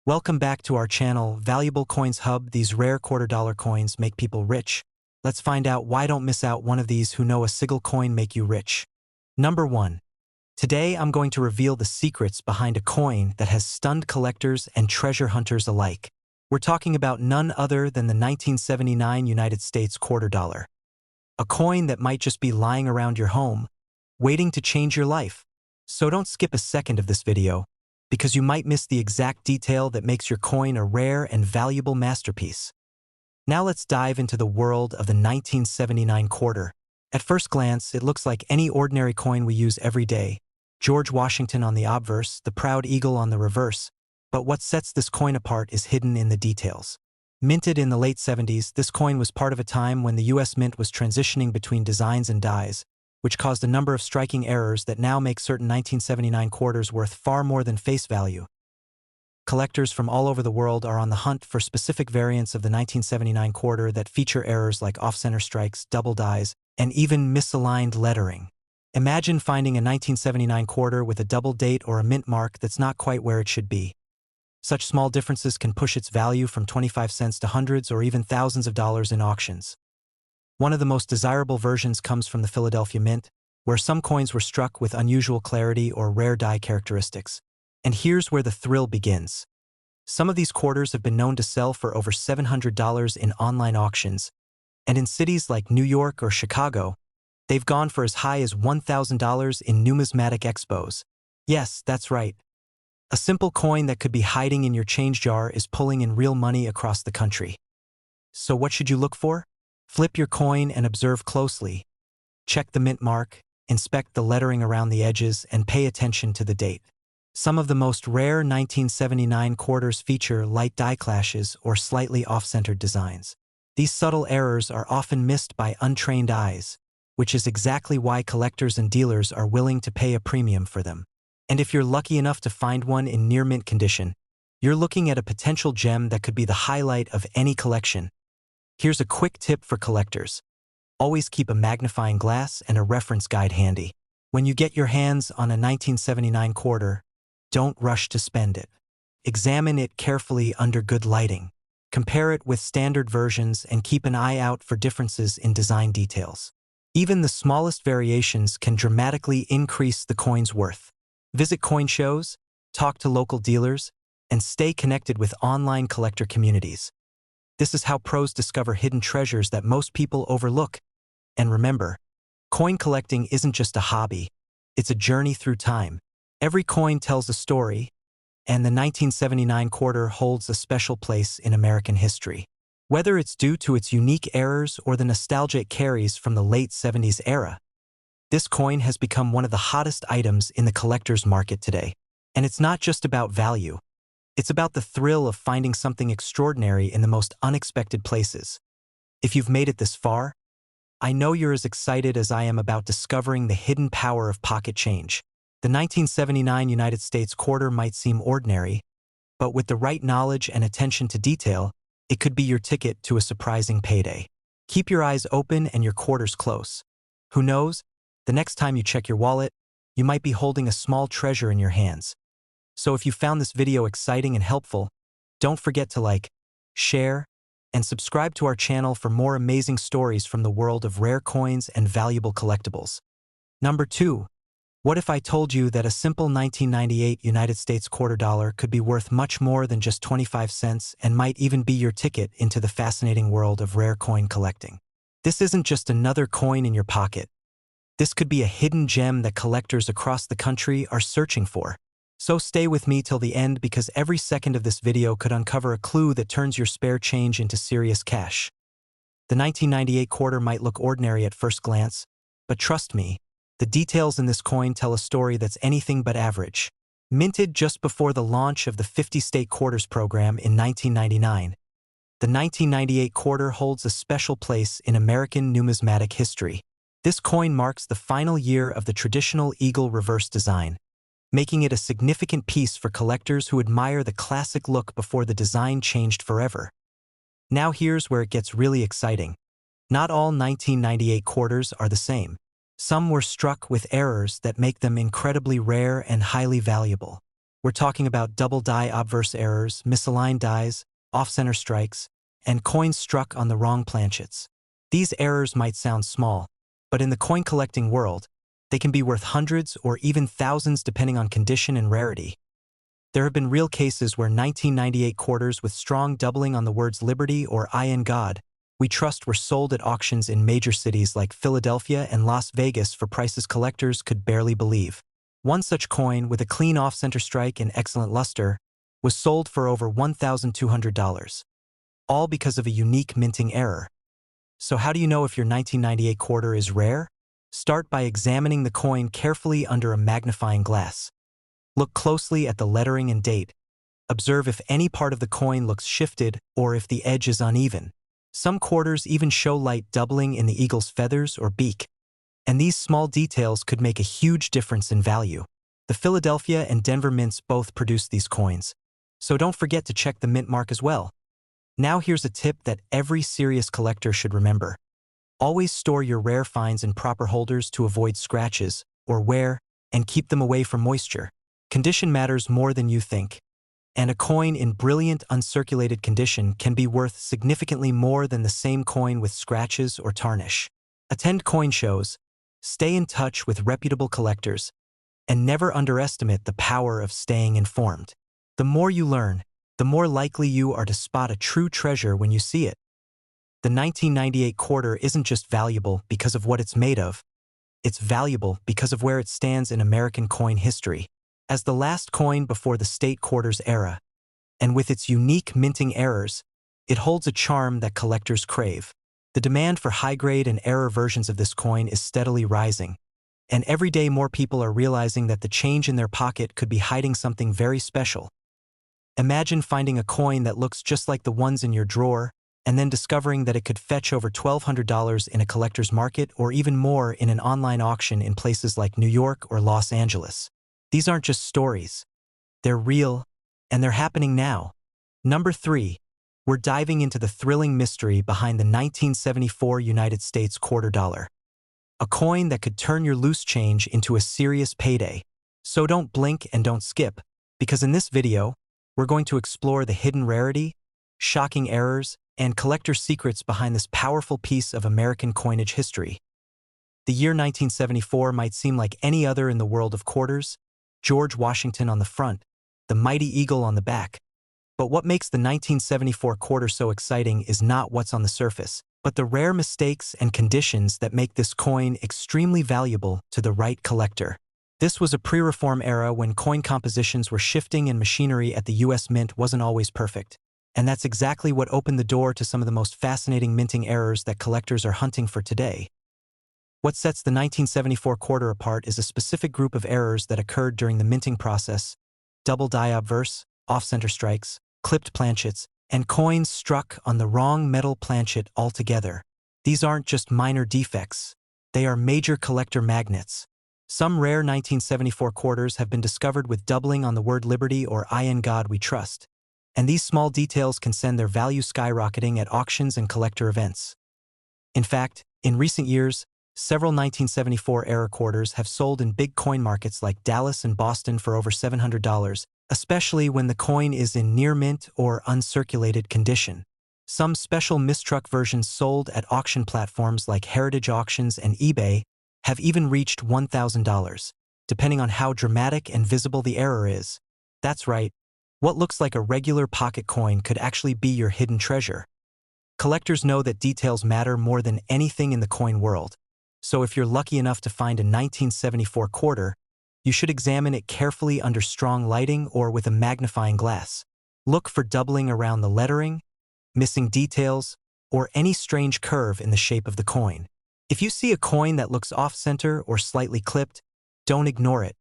Welcome back to our channel, Valuable Coins Hub. These rare $quarter coins make people rich. Let's find out why. Don't miss out one of these who know a single coin make you rich. Number 1. Today I'm going to reveal the secrets behind a coin that has stunned collectors and treasure hunters alike. We're talking about none other than the 1979 United States quarter dollar. A coin that might just be lying around your home, waiting to change your life. So don't skip a second of this video, because you might miss the exact detail that makes your coin a rare and valuable masterpiece. Now let's dive into the world of the 1979 quarter. At first glance, it looks like any ordinary coin we use every day. George Washington on the obverse, the proud eagle on the reverse. But what sets this coin apart is hidden in the details. Minted in the late 70s, this coin was part of a time when the U.S. Mint was transitioning between designs and dies, which caused a number of striking errors that now make certain 1979 quarters worth far more than face value. Collectors from all over the world are on the hunt for specific variants of the 1979 quarter that feature errors like off-center strikes, double dies, and even misaligned lettering. Imagine finding a 1979 quarter with a double date or a mint mark that's not quite where it should be. Such small differences can push its value from 25 cents to hundreds or even thousands of dollars in auctions. One of the most desirable versions comes from the Philadelphia Mint, where some coins were struck with unusual clarity or rare die characteristics. And here's where the thrill begins. Some of these quarters have been known to sell for over $700 in online auctions, and in cities like New York or Chicago, they've gone for as high as $1,000 in numismatic expos. Yes, that's right. A simple coin that could be hiding in your change jar is pulling in real money across the country. So what should you look for? Flip your coin and observe closely. Check the mint mark, inspect the lettering around the edges, and pay attention to the date. Some of the most rare 1979 quarters feature light die clashes or slightly off-centered designs. These subtle errors are often missed by untrained eyes, which is exactly why collectors and dealers are willing to pay a premium for them. And if you're lucky enough to find one in near mint condition, you're looking at a potential gem that could be the highlight of any collection. Here's a quick tip for collectors. Always keep a magnifying glass and a reference guide handy. When you get your hands on a 1979 quarter, don't rush to spend it. Examine it carefully under good lighting. Compare it with standard versions and keep an eye out for differences in design details. Even the smallest variations can dramatically increase the coin's worth. Visit coin shows, talk to local dealers, and stay connected with online collector communities. This is how pros discover hidden treasures that most people overlook. And remember, coin collecting isn't just a hobby, it's a journey through time. Every coin tells a story, and the 1979 quarter holds a special place in American history. Whether it's due to its unique errors or the nostalgia it carries from the late 70s era, this coin has become one of the hottest items in the collector's market today. And it's not just about value. It's about the thrill of finding something extraordinary in the most unexpected places. If you've made it this far, I know you're as excited as I am about discovering the hidden power of pocket change. The 1979 United States quarter might seem ordinary, but with the right knowledge and attention to detail, it could be your ticket to a surprising payday. Keep your eyes open and your quarters close. Who knows, the next time you check your wallet, you might be holding a small treasure in your hands. So if you found this video exciting and helpful, don't forget to like, share, and subscribe to our channel for more amazing stories from the world of rare coins and valuable collectibles. Number 2. What if I told you that a simple 1998 United States quarter dollar could be worth much more than just 25 cents and might even be your ticket into the fascinating world of rare coin collecting? This isn't just another coin in your pocket. This could be a hidden gem that collectors across the country are searching for. So stay with me till the end, because every second of this video could uncover a clue that turns your spare change into serious cash. The 1998 quarter might look ordinary at first glance, but trust me, the details in this coin tell a story that's anything but average. Minted just before the launch of the 50-state quarters program in 1999, the 1998 quarter holds a special place in American numismatic history. This coin marks the final year of the traditional eagle reverse design, making it a significant piece for collectors who admire the classic look before the design changed forever. Now here's where it gets really exciting. Not all 1998 quarters are the same. Some were struck with errors that make them incredibly rare and highly valuable. We're talking about double die obverse errors, misaligned dies, off-center strikes, and coins struck on the wrong planchets. These errors might sound small, but in the coin collecting world, they can be worth hundreds or even thousands depending on condition and rarity. There have been real cases where 1998 quarters with strong doubling on the words Liberty or I in God we trust were sold at auctions in major cities like Philadelphia and Las Vegas for prices collectors could barely believe. One such coin, with a clean off-center strike and excellent luster, was sold for over $1,200, all because of a unique minting error. So how do you know if your 1998 quarter is rare? Start by examining the coin carefully under a magnifying glass. Look closely at the lettering and date. Observe if any part of the coin looks shifted or if the edge is uneven. Some quarters even show light doubling in the eagle's feathers or beak, and these small details could make a huge difference in value. The Philadelphia and Denver mints both produce these coins, so don't forget to check the mint mark as well. Now here's a tip that every serious collector should remember. Always store your rare finds in proper holders to avoid scratches or wear, and keep them away from moisture. Condition matters more than you think, and a coin in brilliant uncirculated condition can be worth significantly more than the same coin with scratches or tarnish. Attend coin shows, stay in touch with reputable collectors, and never underestimate the power of staying informed. The more you learn, the more likely you are to spot a true treasure when you see it. The 1998 quarter isn't just valuable because of what it's made of, it's valuable because of where it stands in American coin history. As the last coin before the state quarters era, and with its unique minting errors, it holds a charm that collectors crave. The demand for high-grade and error versions of this coin is steadily rising, and every day more people are realizing that the change in their pocket could be hiding something very special. Imagine finding a coin that looks just like the ones in your drawer, and then discovering that it could fetch over $1,200 in a collector's market or even more in an online auction in places like New York or Los Angeles. These aren't just stories. They're real, and they're happening now. Number 3. We're diving into the thrilling mystery behind the 1974 United States quarter dollar. A coin that could turn your loose change into a serious payday. So don't blink and don't skip, because in this video, we're going to explore the hidden rarity, shocking errors, and collector secrets behind this powerful piece of American coinage history. The year 1974 might seem like any other in the world of quarters, George Washington on the front, the mighty eagle on the back. But what makes the 1974 quarter so exciting is not what's on the surface, but the rare mistakes and conditions that make this coin extremely valuable to the right collector. This was a pre-reform era when coin compositions were shifting and machinery at the U.S. Mint wasn't always perfect. And that's exactly what opened the door to some of the most fascinating minting errors that collectors are hunting for today. What sets the 1974 quarter apart is a specific group of errors that occurred during the minting process: double die obverse, off-center strikes, clipped planchets, and coins struck on the wrong metal planchet altogether. These aren't just minor defects, they are major collector magnets. Some rare 1974 quarters have been discovered with doubling on the word Liberty or I in God we trust, and these small details can send their value skyrocketing at auctions and collector events. In fact, in recent years, several 1974 era quarters have sold in big coin markets like Dallas and Boston for over $700, especially when the coin is in near mint or uncirculated condition. Some special mistruck versions sold at auction platforms like Heritage Auctions and eBay have even reached $1,000, depending on how dramatic and visible the error is. That's right, what looks like a regular pocket coin could actually be your hidden treasure. Collectors know that details matter more than anything in the coin world. So if you're lucky enough to find a 1974 quarter, you should examine it carefully under strong lighting or with a magnifying glass. Look for doubling around the lettering, missing details, or any strange curve in the shape of the coin. If you see a coin that looks off-center or slightly clipped, don't ignore it.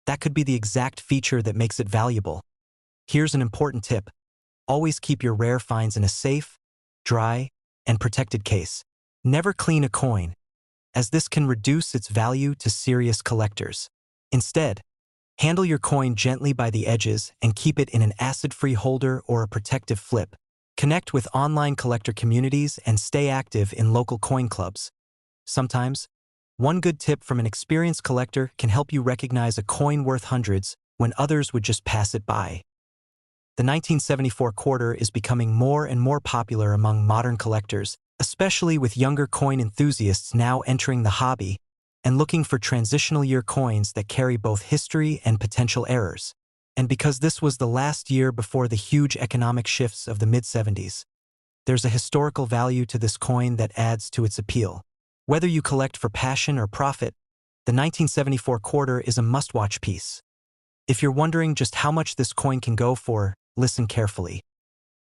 That could be the exact feature that makes it valuable. Here's an important tip. Always keep your rare finds in a safe, dry, and protected case. Never clean a coin, as this can reduce its value to serious collectors. Instead, handle your coin gently by the edges and keep it in an acid-free holder or a protective flip. Connect with online collector communities and stay active in local coin clubs. Sometimes, one good tip from an experienced collector can help you recognize a coin worth hundreds when others would just pass it by. The 1974 quarter is becoming more and more popular among modern collectors, especially with younger coin enthusiasts now entering the hobby and looking for transitional year coins that carry both history and potential errors. And because this was the last year before the huge economic shifts of the mid-70s, there's a historical value to this coin that adds to its appeal. Whether you collect for passion or profit, the 1974 quarter is a must-watch piece. If you're wondering just how much this coin can go for, listen carefully.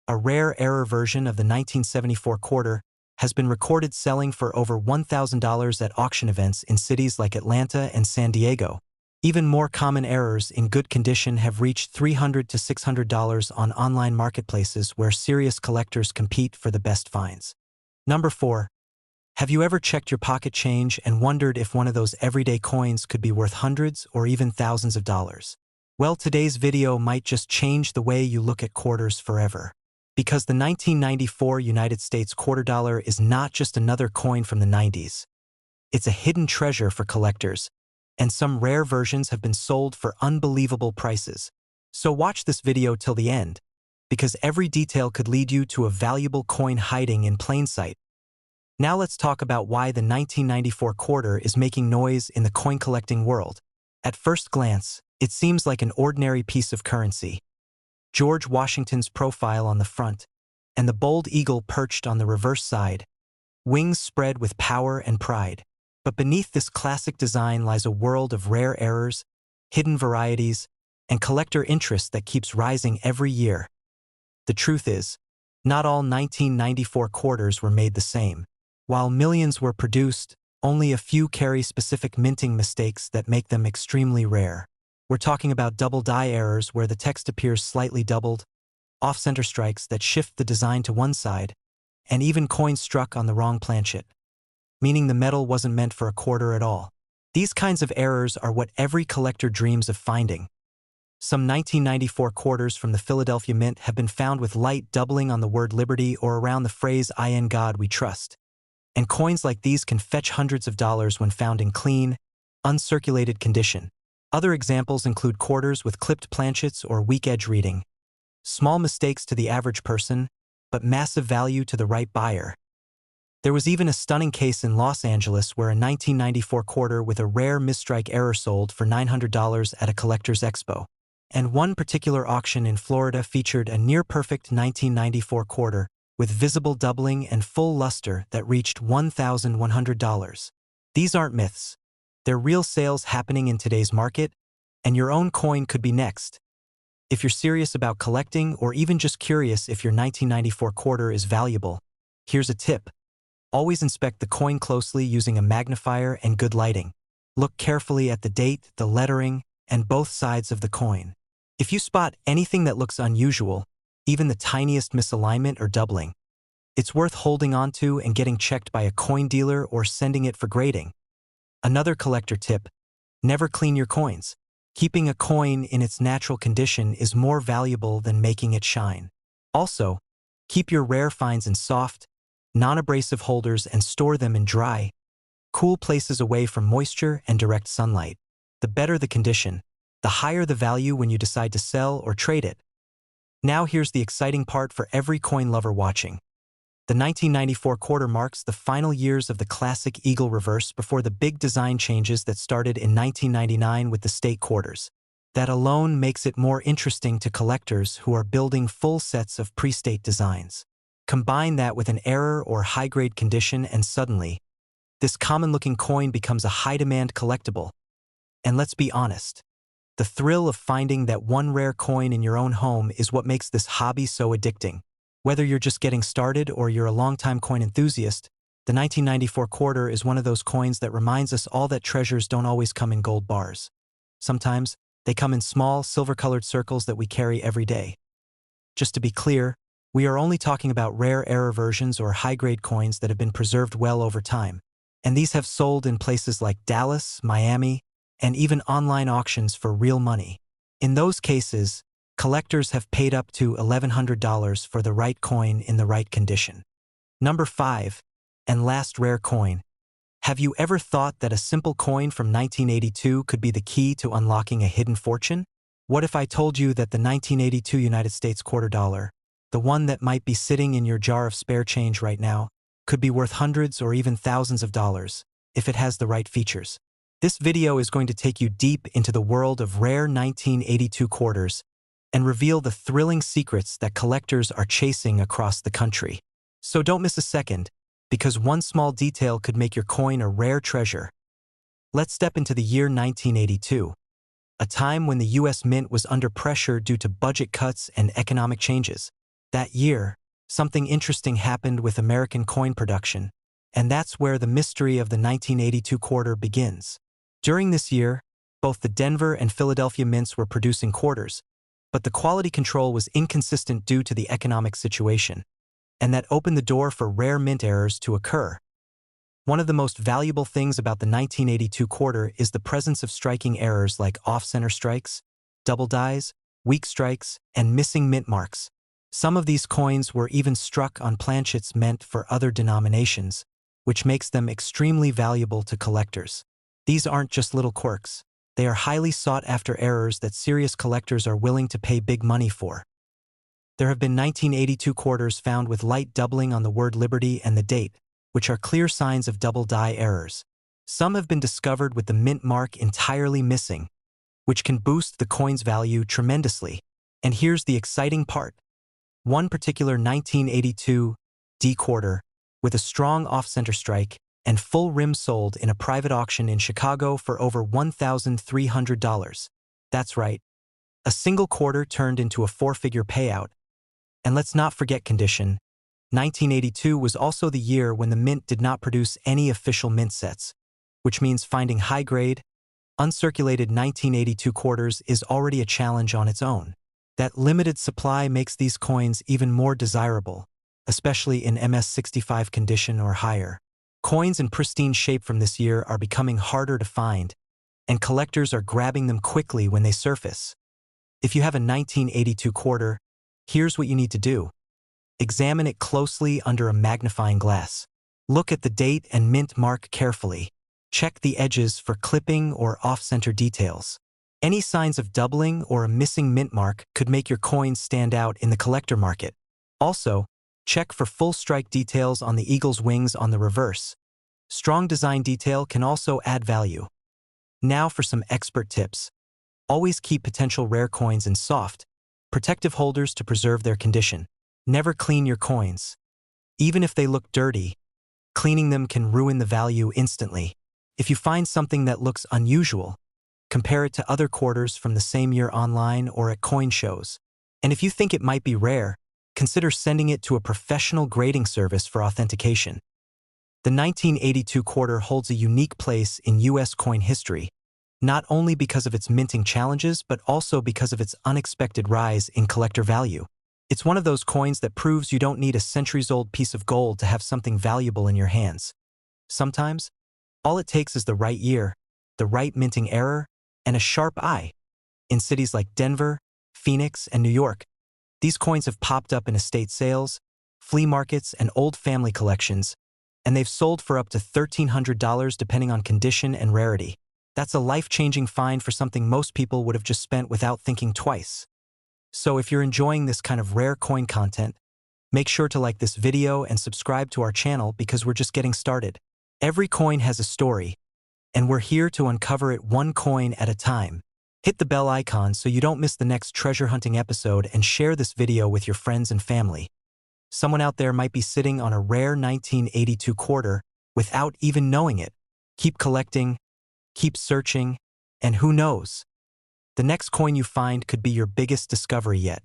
A rare error version of the 1974 quarter has been recorded selling for over $1,000 at auction events in cities like Atlanta and San Diego. Even more common errors in good condition have reached $300 to $600 on online marketplaces where serious collectors compete for the best finds. Number 4. Have you ever checked your pocket change and wondered if one of those everyday coins could be worth hundreds or even thousands of dollars? Well, today's video might just change the way you look at quarters forever. Because the 1994 United States quarter dollar is not just another coin from the 90s. It's a hidden treasure for collectors, and some rare versions have been sold for unbelievable prices. So watch this video till the end, because every detail could lead you to a valuable coin hiding in plain sight. Now let's talk about why the 1994 quarter is making noise in the coin collecting world. At first glance, it seems like an ordinary piece of currency. George Washington's profile on the front, and the bold eagle perched on the reverse side, wings spread with power and pride. But beneath this classic design lies a world of rare errors, hidden varieties, and collector interest that keeps rising every year. The truth is, not all 1994 quarters were made the same. While millions were produced, only a few carry specific minting mistakes that make them extremely rare. We're talking about double die errors where the text appears slightly doubled, off-center strikes that shift the design to one side, and even coins struck on the wrong planchet, meaning the metal wasn't meant for a quarter at all. These kinds of errors are what every collector dreams of finding. Some 1994 quarters from the Philadelphia Mint have been found with light doubling on the word liberty or around the phrase "In God We Trust." And coins like these can fetch hundreds of dollars when found in clean, uncirculated condition. Other examples include quarters with clipped planchets or weak edge reading. Small mistakes to the average person, but massive value to the right buyer. There was even a stunning case in Los Angeles where a 1994 quarter with a rare misstrike error sold for $900 at a collector's expo. And one particular auction in Florida featured a near-perfect 1994 quarter with visible doubling and full luster that reached $1,100. These aren't myths. They're real sales happening in today's market, and your own coin could be next. If you're serious about collecting or even just curious if your 1994 quarter is valuable, here's a tip. Always inspect the coin closely using a magnifier and good lighting. Look carefully at the date, the lettering, and both sides of the coin. If you spot anything that looks unusual, even the tiniest misalignment or doubling, it's worth holding on to and getting checked by a coin dealer or sending it for grading. Another collector tip: never clean your coins. Keeping a coin in its natural condition is more valuable than making it shine. Also, keep your rare finds in soft, non-abrasive holders and store them in dry, cool places away from moisture and direct sunlight. The better the condition, the higher the value when you decide to sell or trade it. Now here's the exciting part for every coin lover watching. The 1994 quarter marks the final years of the classic eagle reverse before the big design changes that started in 1999 with the state quarters. That alone makes it more interesting to collectors who are building full sets of pre-state designs. Combine that with an error or high-grade condition and suddenly, this common-looking coin becomes a high-demand collectible. And let's be honest, the thrill of finding that one rare coin in your own home is what makes this hobby so addicting. Whether you're just getting started or you're a longtime coin enthusiast, the 1994 quarter is one of those coins that reminds us all that treasures don't always come in gold bars. Sometimes, they come in small, silver-colored circles that we carry every day. Just to be clear, we are only talking about rare error versions or high-grade coins that have been preserved well over time. And these have sold in places like Dallas, Miami, and even online auctions for real money. In those cases, collectors have paid up to $1,100 for the right coin in the right condition. Number 5, and last rare coin. Have you ever thought that a simple coin from 1982 could be the key to unlocking a hidden fortune? What if I told you that the 1982 United States quarter dollar, the one that might be sitting in your jar of spare change right now, could be worth hundreds or even thousands of dollars if it has the right features? This video is going to take you deep into the world of rare 1982 quarters and reveal the thrilling secrets that collectors are chasing across the country. So don't miss a second, because one small detail could make your coin a rare treasure. Let's step into the year 1982, a time when the U.S. Mint was under pressure due to budget cuts and economic changes. That year, something interesting happened with American coin production, and that's where the mystery of the 1982 quarter begins. During this year, both the Denver and Philadelphia mints were producing quarters, but the quality control was inconsistent due to the economic situation, and that opened the door for rare mint errors to occur. One of the most valuable things about the 1982 quarter is the presence of striking errors like off-center strikes, double dies, weak strikes, and missing mint marks. Some of these coins were even struck on planchets meant for other denominations, which makes them extremely valuable to collectors. These aren't just little quirks. They are highly sought-after errors that serious collectors are willing to pay big money for. There have been 1982 quarters found with light doubling on the word Liberty and the date, which are clear signs of double die errors. Some have been discovered with the mint mark entirely missing, which can boost the coin's value tremendously. And here's the exciting part. One particular 1982 D quarter, with a strong off-center strike and full rim, sold in a private auction in Chicago for over $1,300. That's right, a single quarter turned into a four-figure payout. And let's not forget condition. 1982 was also the year when the mint did not produce any official mint sets, which means finding high-grade, uncirculated 1982 quarters is already a challenge on its own. That limited supply makes these coins even more desirable, especially in MS65 condition or higher. Coins in pristine shape from this year are becoming harder to find, and collectors are grabbing them quickly when they surface. If you have a 1982 quarter, here's what you need to do. Examine it closely under a magnifying glass. Look at the date and mint mark carefully. Check the edges for clipping or off-center details. Any signs of doubling or a missing mint mark could make your coin stand out in the collector market. Also, check for full strike details on the eagle's wings on the reverse. Strong design detail can also add value. Now for some expert tips. Always keep potential rare coins in soft, protective holders to preserve their condition. Never clean your coins. Even if they look dirty, cleaning them can ruin the value instantly. If you find something that looks unusual, compare it to other quarters from the same year online or at coin shows. And if you think it might be rare, consider sending it to a professional grading service for authentication. The 1982 quarter holds a unique place in U.S. coin history, not only because of its minting challenges, but also because of its unexpected rise in collector value. It's one of those coins that proves you don't need a centuries-old piece of gold to have something valuable in your hands. Sometimes, all it takes is the right year, the right minting error, and a sharp eye. In cities like Denver, Phoenix, and New York, these coins have popped up in estate sales, flea markets, and old family collections, and they've sold for up to $1,300 depending on condition and rarity. That's a life-changing find for something most people would have just spent without thinking twice. So if you're enjoying this kind of rare coin content, make sure to like this video and subscribe to our channel because we're just getting started. Every coin has a story, and we're here to uncover it one coin at a time. Hit the bell icon so you don't miss the next treasure hunting episode, and share this video with your friends and family. Someone out there might be sitting on a rare 1982 quarter without even knowing it. Keep collecting, keep searching, and who knows? The next coin you find could be your biggest discovery yet.